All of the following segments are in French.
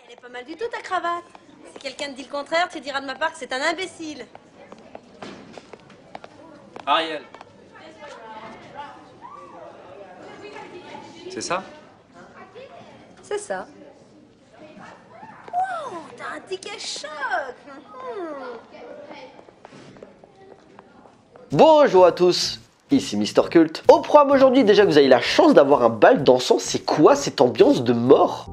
Elle est pas mal du tout ta cravate. Si quelqu'un te dit le contraire, tu diras de ma part que c'est un imbécile. Ariel. C'est ça? C'est ça. Wow, t'as un ticket choc. Bonjour à tous, ici Mister Cult. Au programme aujourd'hui, déjà que vous avez la chance d'avoir un bal dansant, c'est quoi cette ambiance de mort?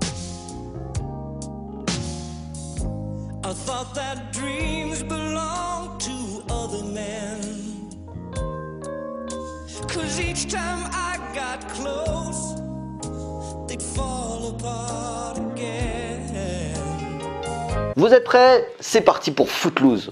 Vous êtes prêts? C'est parti pour Footloose.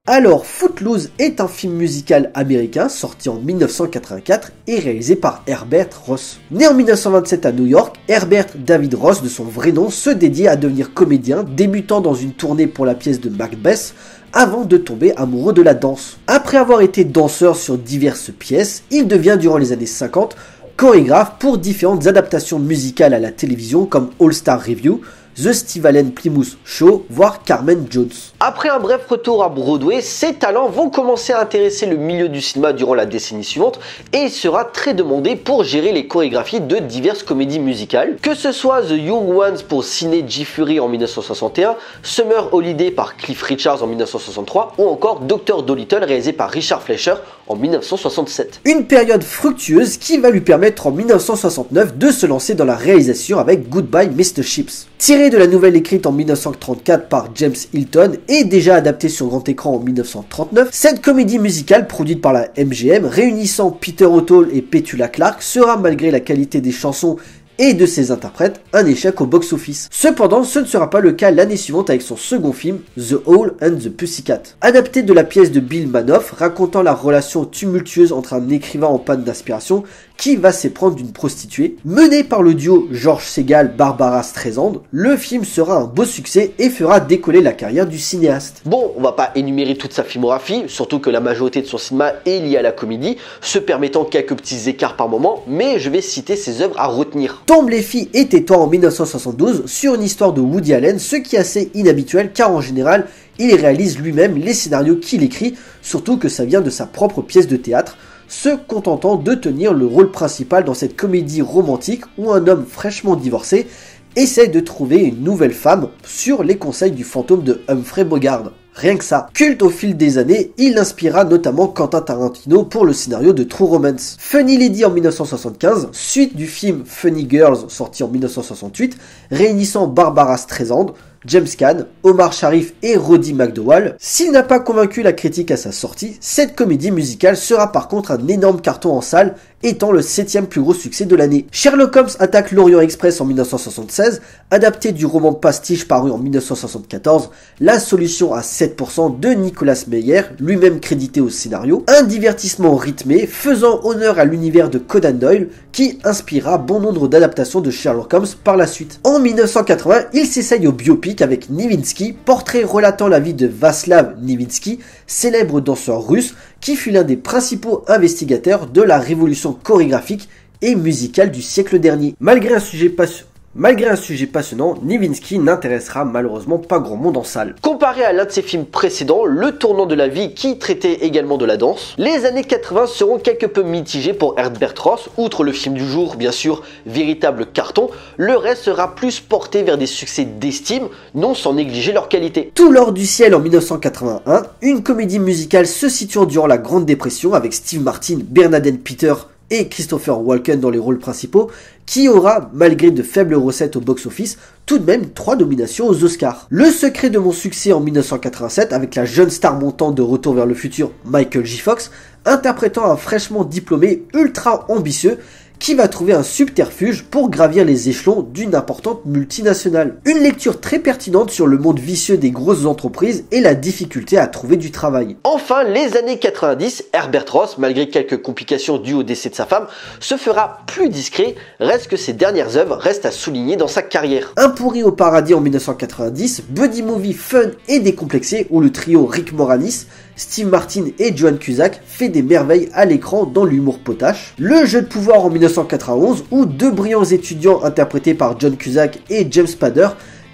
Alors, Footloose est un film musical américain sorti en 1984 et réalisé par Herbert Ross. Né en 1927 à New York, Herbert David Ross, de son vrai nom, se dédiait à devenir comédien, débutant dans une tournée pour la pièce de Macbeth, avant de tomber amoureux de la danse. Après avoir été danseur sur diverses pièces, il devient durant les années 50 chorégraphe pour différentes adaptations musicales à la télévision comme All Star Review, The Steve Allen Plymouth Show, voire Carmen Jones. Après un bref retour à Broadway, ses talents vont commencer à intéresser le milieu du cinéma durant la décennie suivante et il sera très demandé pour gérer les chorégraphies de diverses comédies musicales, que ce soit The Young Ones pour Sidney G. Furie en 1961, Summer Holiday par Cliff Richards en 1963 ou encore Dr. Dolittle réalisé par Richard Fleischer en 1967. Une période fructueuse qui va lui permettre en 1969 de se lancer dans la réalisation avec Goodbye Mr. Chips. Tiré de la nouvelle écrite en 1934 par James Hilton et déjà adaptée sur grand écran en 1939, cette comédie musicale produite par la MGM réunissant Peter O'Toole et Petula Clark sera, malgré la qualité des chansons et de ses interprètes, un échec au box-office. Cependant, ce ne sera pas le cas l'année suivante avec son second film, The Owl and the Pussycat. Adapté de la pièce de Bill Manoff, racontant la relation tumultueuse entre un écrivain en panne d'inspiration qui va s'éprendre d'une prostituée. Mené par le duo George Segal-Barbara Streisand, le film sera un beau succès et fera décoller la carrière du cinéaste. Bon, on va pas énumérer toute sa filmographie, surtout que la majorité de son cinéma est liée à la comédie, se permettant quelques petits écarts par moment, mais je vais citer ses œuvres à retenir. Tombe les filles et tais-toi en 1972 sur une histoire de Woody Allen, ce qui est assez inhabituel car en général, il réalise lui-même les scénarios qu'il écrit, surtout que ça vient de sa propre pièce de théâtre, se contentant de tenir le rôle principal dans cette comédie romantique où un homme fraîchement divorcé essaie de trouver une nouvelle femme sur les conseils du fantôme de Humphrey Bogart. Rien que ça. Culte au fil des années, il inspira notamment Quentin Tarantino pour le scénario de True Romance. Funny Lady en 1975, suite du film Funny Girls sorti en 1968, réunissant Barbara Streisand, James Caan, Omar Sharif et Roddy McDowall. S'il n'a pas convaincu la critique à sa sortie, cette comédie musicale sera par contre un énorme carton en salle, étant le 7e plus gros succès de l'année. Sherlock Holmes attaque l'Orient Express en 1976, adapté du roman pastiche paru en 1974, La solution à 7% de Nicolas Meyer, lui-même crédité au scénario, un divertissement rythmé faisant honneur à l'univers de Conan Doyle qui inspira bon nombre d'adaptations de Sherlock Holmes par la suite. En 1980, il s'essaye au biopic avec Nivinsky, portrait relatant la vie de Vaslav Nivinsky, célèbre danseur russe qui fut l'un des principaux investigateurs de la révolution chorégraphique et musicale du siècle dernier. Malgré un sujet passionnant, Nivinsky n'intéressera malheureusement pas grand monde en salle. Comparé à l'un de ses films précédents, Le tournant de la vie, qui traitait également de la danse, les années 80 seront quelque peu mitigées pour Herbert Ross. Outre le film du jour, bien sûr, véritable carton, le reste sera plus porté vers des succès d'estime, non sans négliger leur qualité. Tout l'or du ciel en 1981, une comédie musicale se situant durant la Grande Dépression avec Steve Martin, Bernadette Peters et Christopher Walken dans les rôles principaux, qui aura, malgré de faibles recettes au box-office, tout de même 3 nominations aux Oscars. Le secret de mon succès en 1987, avec la jeune star montante de Retour vers le futur, Michael J. Fox, interprétant un fraîchement diplômé ultra ambitieux, qui va trouver un subterfuge pour gravir les échelons d'une importante multinationale. Une lecture très pertinente sur le monde vicieux des grosses entreprises et la difficulté à trouver du travail. Enfin, les années 90, Herbert Ross, malgré quelques complications dues au décès de sa femme, se fera plus discret, reste que ses dernières œuvres restent à souligner dans sa carrière. Un pourri au paradis en 1990, buddy movie fun et décomplexé où le trio Rick Moranis Steve Martin et Joan Cusack fait des merveilles à l'écran dans l'humour potache. Le jeu de pouvoir en 1991 où deux brillants étudiants interprétés par John Cusack et James Spader,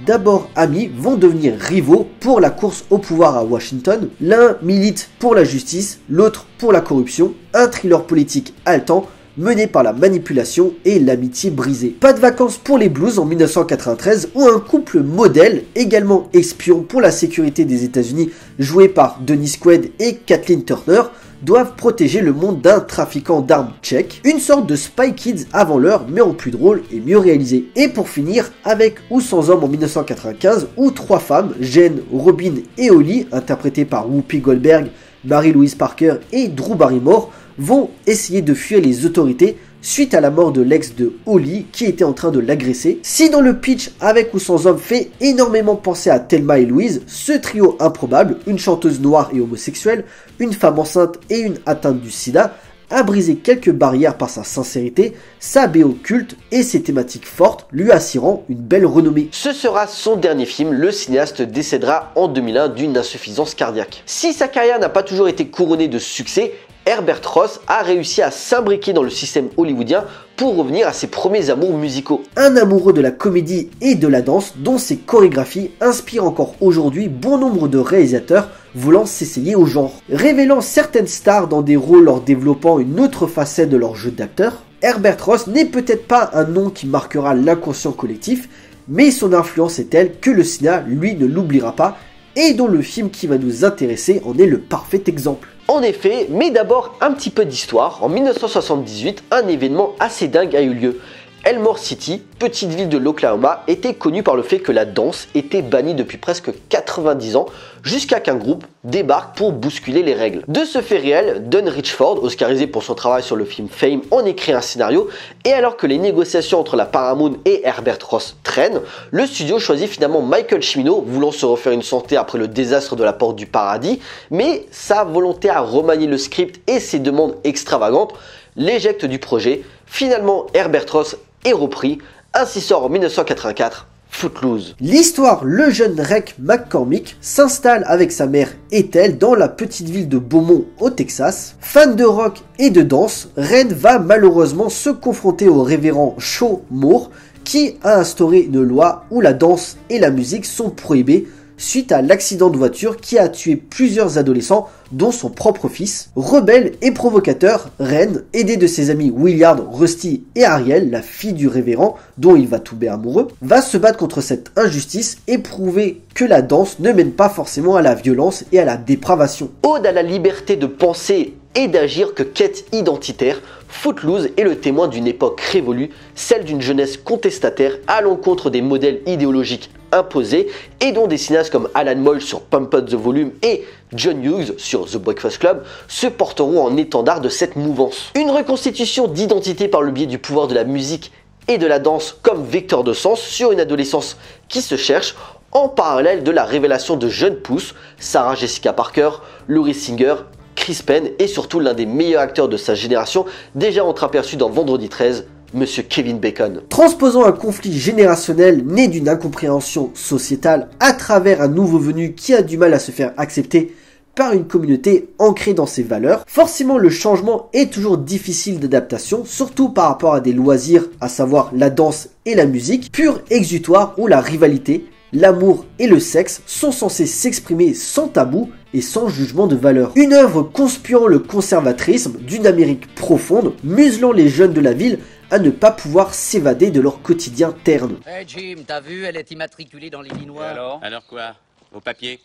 d'abord amis, vont devenir rivaux pour la course au pouvoir à Washington. L'un milite pour la justice, l'autre pour la corruption, un thriller politique haletant mené par la manipulation et l'amitié brisée. Pas de vacances pour les Blues en 1993 où un couple modèle, également espion pour la sécurité des États-Unis, joué par Dennis Quaid et Kathleen Turner, doivent protéger le monde d'un trafiquant d'armes tchèque. Une sorte de Spy Kids avant l'heure, mais en plus drôle et mieux réalisé. Et pour finir, avec ou sans homme en 1995, où trois femmes, Jen, Robin et Holly, interprétées par Whoopi Goldberg, Mary-Louise Parker et Drew Barrymore, vont essayer de fuir les autorités suite à la mort de l'ex de Holly qui était en train de l'agresser. Si dans le pitch avec ou sans homme fait énormément penser à Thelma et Louise, ce trio improbable, une chanteuse noire et homosexuelle, une femme enceinte et une atteinte du sida, a brisé quelques barrières par sa sincérité, sa BO culte et ses thématiques fortes, lui assurant une belle renommée. Ce sera son dernier film, le cinéaste décédera en 2001 d'une insuffisance cardiaque. Si sa carrière n'a pas toujours été couronnée de succès, Herbert Ross a réussi à s'imbriquer dans le système hollywoodien pour revenir à ses premiers amours musicaux. Un amoureux de la comédie et de la danse dont ses chorégraphies inspirent encore aujourd'hui bon nombre de réalisateurs voulant s'essayer au genre. Révélant certaines stars dans des rôles leur développant une autre facette de leur jeu d'acteur, Herbert Ross n'est peut-être pas un nom qui marquera l'inconscient collectif, mais son influence est telle que le cinéma, lui, ne l'oubliera pas et dont le film qui va nous intéresser en est le parfait exemple. En effet, mais d'abord un petit peu d'histoire. En 1978, un événement assez dingue a eu lieu. Elmore City, petite ville de l'Oklahoma, était connue par le fait que la danse était bannie depuis presque 90 ans, jusqu'à qu'un groupe débarque pour bousculer les règles. De ce fait réel, Don Richford, oscarisé pour son travail sur le film Fame, en écrit un scénario, et alors que les négociations entre la Paramount et Herbert Ross traînent, le studio choisit finalement Michael Cimino, voulant se refaire une santé après le désastre de la Porte du Paradis, mais sa volonté à remanier le script et ses demandes extravagantes l'éjectent du projet. Finalement, Herbert Ross est repris, ainsi sort en 1984 Footloose. L'histoire, le jeune Rec McCormick s'installe avec sa mère Ethel dans la petite ville de Beaumont au Texas. Fan de rock et de danse, Ren va malheureusement se confronter au révérend Shaw Moore qui a instauré une loi où la danse et la musique sont prohibées suite à l'accident de voiture qui a tué plusieurs adolescents, dont son propre fils. Rebelle et provocateur, Ren, aidé de ses amis Willard, Rusty et Ariel, la fille du révérend, dont il va tomber amoureux, va se battre contre cette injustice et prouver que la danse ne mène pas forcément à la violence et à la dépravation. Ode à la liberté de penser et d'agir que quête identitaire, Footloose est le témoin d'une époque révolue, celle d'une jeunesse contestataire à l'encontre des modèles idéologiques imposés et dont des cinéastes comme Alan Moyle sur Pump Up the Volume et John Hughes sur The Breakfast Club se porteront en étendard de cette mouvance. Une reconstitution d'identité par le biais du pouvoir de la musique et de la danse comme vecteur de sens sur une adolescence qui se cherche, en parallèle de la révélation de jeunes pousses, Sarah Jessica Parker, Laurie Singer, Chris Penn et surtout l'un des meilleurs acteurs de sa génération, déjà entreaperçu dans Vendredi 13, Monsieur Kevin Bacon. Transposant un conflit générationnel né d'une incompréhension sociétale à travers un nouveau venu qui a du mal à se faire accepter par une communauté ancrée dans ses valeurs, forcément le changement est toujours difficile d'adaptation, surtout par rapport à des loisirs, à savoir la danse et la musique, pur exutoire où la rivalité, l'amour et le sexe sont censés s'exprimer sans tabou et sans jugement de valeur. Une œuvre conspuant le conservatisme d'une Amérique profonde, muselant les jeunes de la ville à ne pas pouvoir s'évader de leur quotidien terne. Hey Jim, t'as vu, elle est immatriculée dans l'Illinois. Alors quoi? Vos papiers?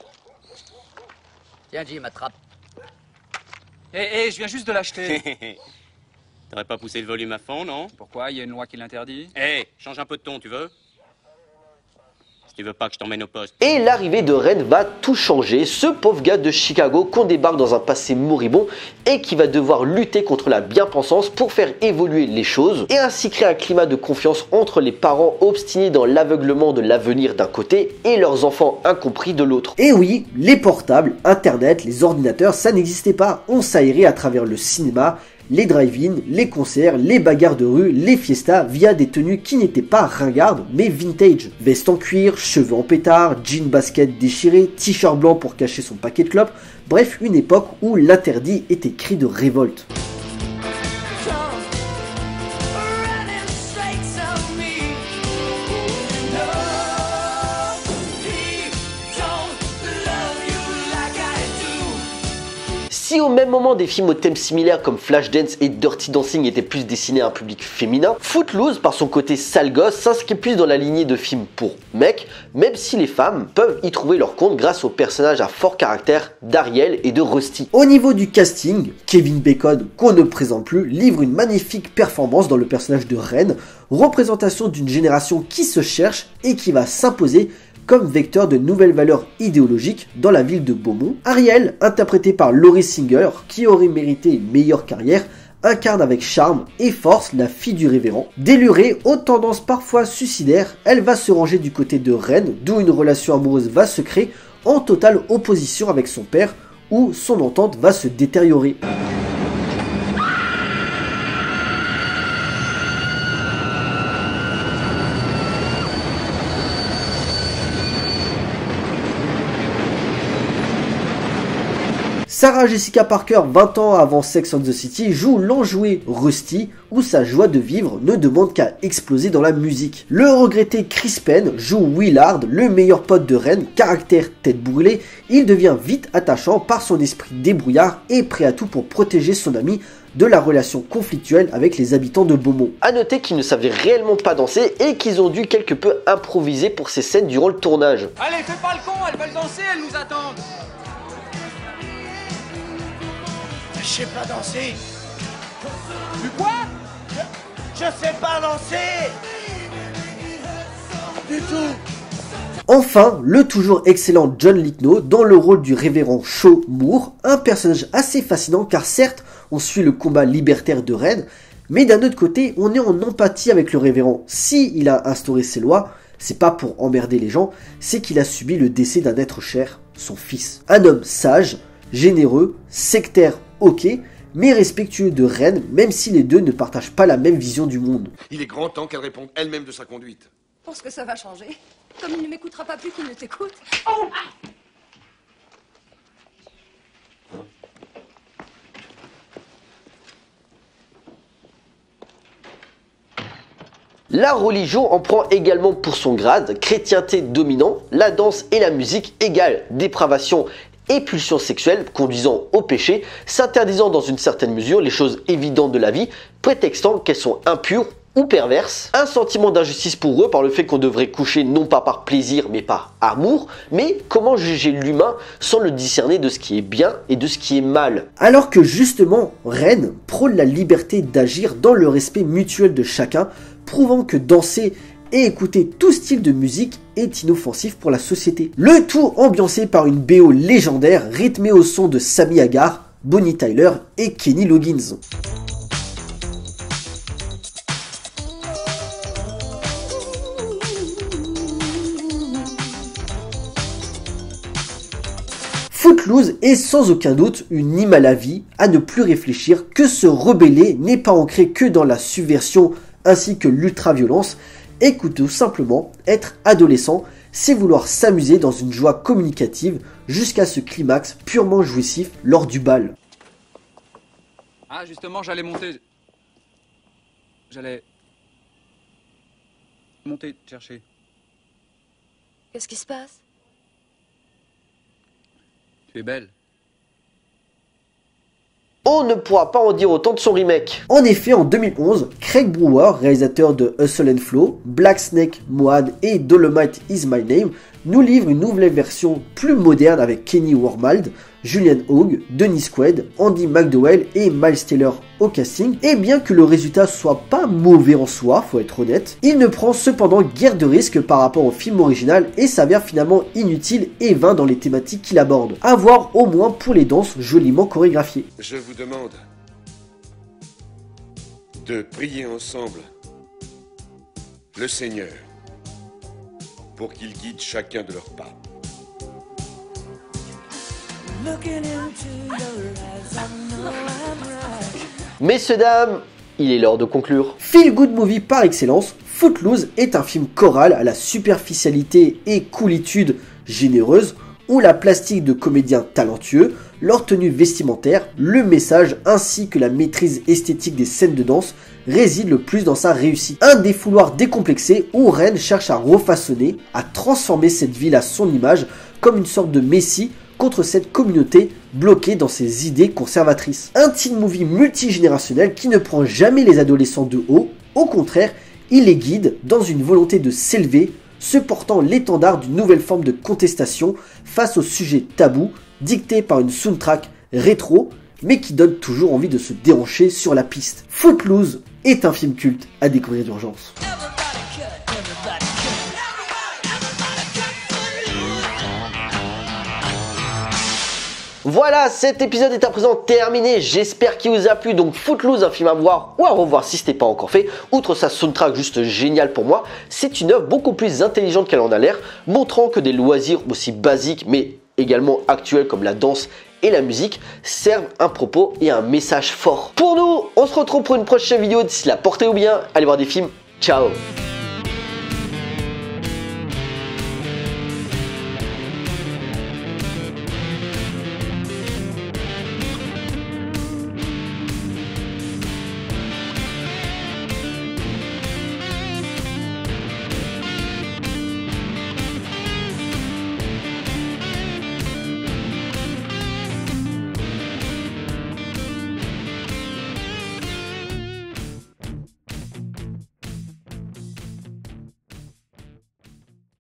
Tiens Jim, attrape. Je viens juste de l'acheter. T'aurais pas poussé le volume à fond, non? Pourquoi? Il y a une loi qui l'interdit. Change un peu de ton, tu veux? Tu veux pas que je t'emmène au poste? Et l'arrivée de Ren va tout changer, ce pauvre gars de Chicago qu'on débarque dans un passé moribond et qui va devoir lutter contre la bien-pensance pour faire évoluer les choses et ainsi créer un climat de confiance entre les parents obstinés dans l'aveuglement de l'avenir d'un côté et leurs enfants incompris de l'autre. Et oui, les portables, internet, les ordinateurs, ça n'existait pas, on s'aérait à travers le cinéma, les drive-in, les concerts, les bagarres de rue, les fiestas via des tenues qui n'étaient pas ringardes mais vintage. Veste en cuir, cheveux en pétard, jean basket déchiré, t-shirt blanc pour cacher son paquet de clopes, bref une époque où l'interdit était cri de révolte. Si au même moment des films au thème similaire comme Flashdance et Dirty Dancing étaient plus destinés à un public féminin, Footloose, par son côté sale gosse, s'inscrit plus dans la lignée de films pour mecs, même si les femmes peuvent y trouver leur compte grâce aux personnages à fort caractère d'Ariel et de Rusty. Au niveau du casting, Kevin Bacon, qu'on ne présente plus, livre une magnifique performance dans le personnage de Ren, représentation d'une génération qui se cherche et qui va s'imposer comme vecteur de nouvelles valeurs idéologiques dans la ville de Beaumont. Ariel, interprétée par Laurie Singer, qui aurait mérité une meilleure carrière, incarne avec charme et force la fille du révérend. Délurée, aux tendances parfois suicidaires, elle va se ranger du côté de Ren, d'où une relation amoureuse va se créer en totale opposition avec son père, où son entente va se détériorer. Sarah Jessica Parker, 20 ans avant Sex and the City, joue l'enjoué Rusty, où sa joie de vivre ne demande qu'à exploser dans la musique. Le regretté Chris Penn joue Willard, le meilleur pote de Ren, caractère tête brûlée, il devient vite attachant par son esprit débrouillard et prêt à tout pour protéger son ami de la relation conflictuelle avec les habitants de Beaumont. A noter qu'ils ne savaient réellement pas danser et qu'ils ont dû quelque peu improviser pour ces scènes durant le tournage. Allez, fais pas le con, elles veulent danser, elles nous attendent. Je sais pas danser. Tu quoi? Je sais pas danser. Du tout. Enfin, le toujours excellent John Lithgow dans le rôle du révérend Shaw Moore, un personnage assez fascinant car certes, on suit le combat libertaire de Ren, mais d'un autre côté, on est en empathie avec le révérend. Si il a instauré ses lois, c'est pas pour emmerder les gens, c'est qu'il a subi le décès d'un être cher, son fils. Un homme sage, généreux, sectaire, ok, mais respectueux de Ren, même si les deux ne partagent pas la même vision du monde. Il est grand temps qu'elle réponde elle-même de sa conduite. Je pense que ça va changer. Comme il ne m'écoutera pas plus qu'il ne t'écoute. La religion en prend également pour son grade, chrétienté dominant, la danse et la musique égale dépravation et pulsions sexuelles conduisant au péché, s'interdisant dans une certaine mesure les choses évidentes de la vie, prétextant qu'elles sont impures ou perverses, un sentiment d'injustice pour eux par le fait qu'on devrait coucher non pas par plaisir mais par amour, mais comment juger l'humain sans le discerner de ce qui est bien et de ce qui est mal. Alors que justement, Ren prône la liberté d'agir dans le respect mutuel de chacun, prouvant que danser et écouter tout style de musique est inoffensif pour la société. Le tout ambiancé par une BO légendaire rythmée au son de Sammy Hagar, Bonnie Tyler et Kenny Loggins. Footloose est sans aucun doute une hymne à la vie, à ne plus réfléchir, que se rebeller n'est pas ancré que dans la subversion ainsi que l'ultra-violence, et que tout simplement, être adolescent, c'est vouloir s'amuser dans une joie communicative jusqu'à ce climax purement jouissif lors du bal. Ah, justement, j'allais monter te chercher. Qu'est-ce qui se passe? Tu es belle. On ne pourra pas en dire autant de son remake. En effet, en 2011, Craig Brewer, réalisateur de Hustle and Flow, Black Snake Moan et Dolomite Is My Name, nous livre une nouvelle version plus moderne avec Kenny Wormald, Julian Hogg, Dennis Quaid, Andy McDowell et Miles Taylor au casting. Et bien que le résultat soit pas mauvais en soi, faut être honnête, il ne prend cependant guère de risque par rapport au film original et s'avère finalement inutile et vain dans les thématiques qu'il aborde. À voir au moins pour les danses joliment chorégraphiées. Je vous demande de prier ensemble le Seigneur pour qu'il guide chacun de leurs pas. Looking into your eyes, I know I'm right. Messieurs, dames, il est l'heure de conclure. Feel Good Movie par excellence, Footloose est un film choral à la superficialité et coolitude généreuse, où la plastique de comédiens talentueux, leur tenue vestimentaire, le message ainsi que la maîtrise esthétique des scènes de danse réside le plus dans sa réussite. Un défouloir décomplexé où Ren cherche à refaçonner, à transformer cette ville à son image comme une sorte de messie contre cette communauté bloquée dans ses idées conservatrices. Un teen movie multigénérationnel qui ne prend jamais les adolescents de haut, au contraire, il les guide dans une volonté de s'élever, se portant l'étendard d'une nouvelle forme de contestation face aux sujets tabous, dictés par une soundtrack rétro, mais qui donne toujours envie de se déhancher sur la piste. Footloose est un film culte à découvrir d'urgence. Voilà, cet épisode est à présent terminé, j'espère qu'il vous a plu. Donc Footloose, un film à voir ou à revoir si ce n'est pas encore fait. Outre sa soundtrack juste géniale pour moi, c'est une œuvre beaucoup plus intelligente qu'elle en a l'air, montrant que des loisirs aussi basiques mais également actuels comme la danse et la musique servent un propos et un message fort. Pour nous, on se retrouve pour une prochaine vidéo, d'ici là portez-vous bien, allez voir des films, ciao.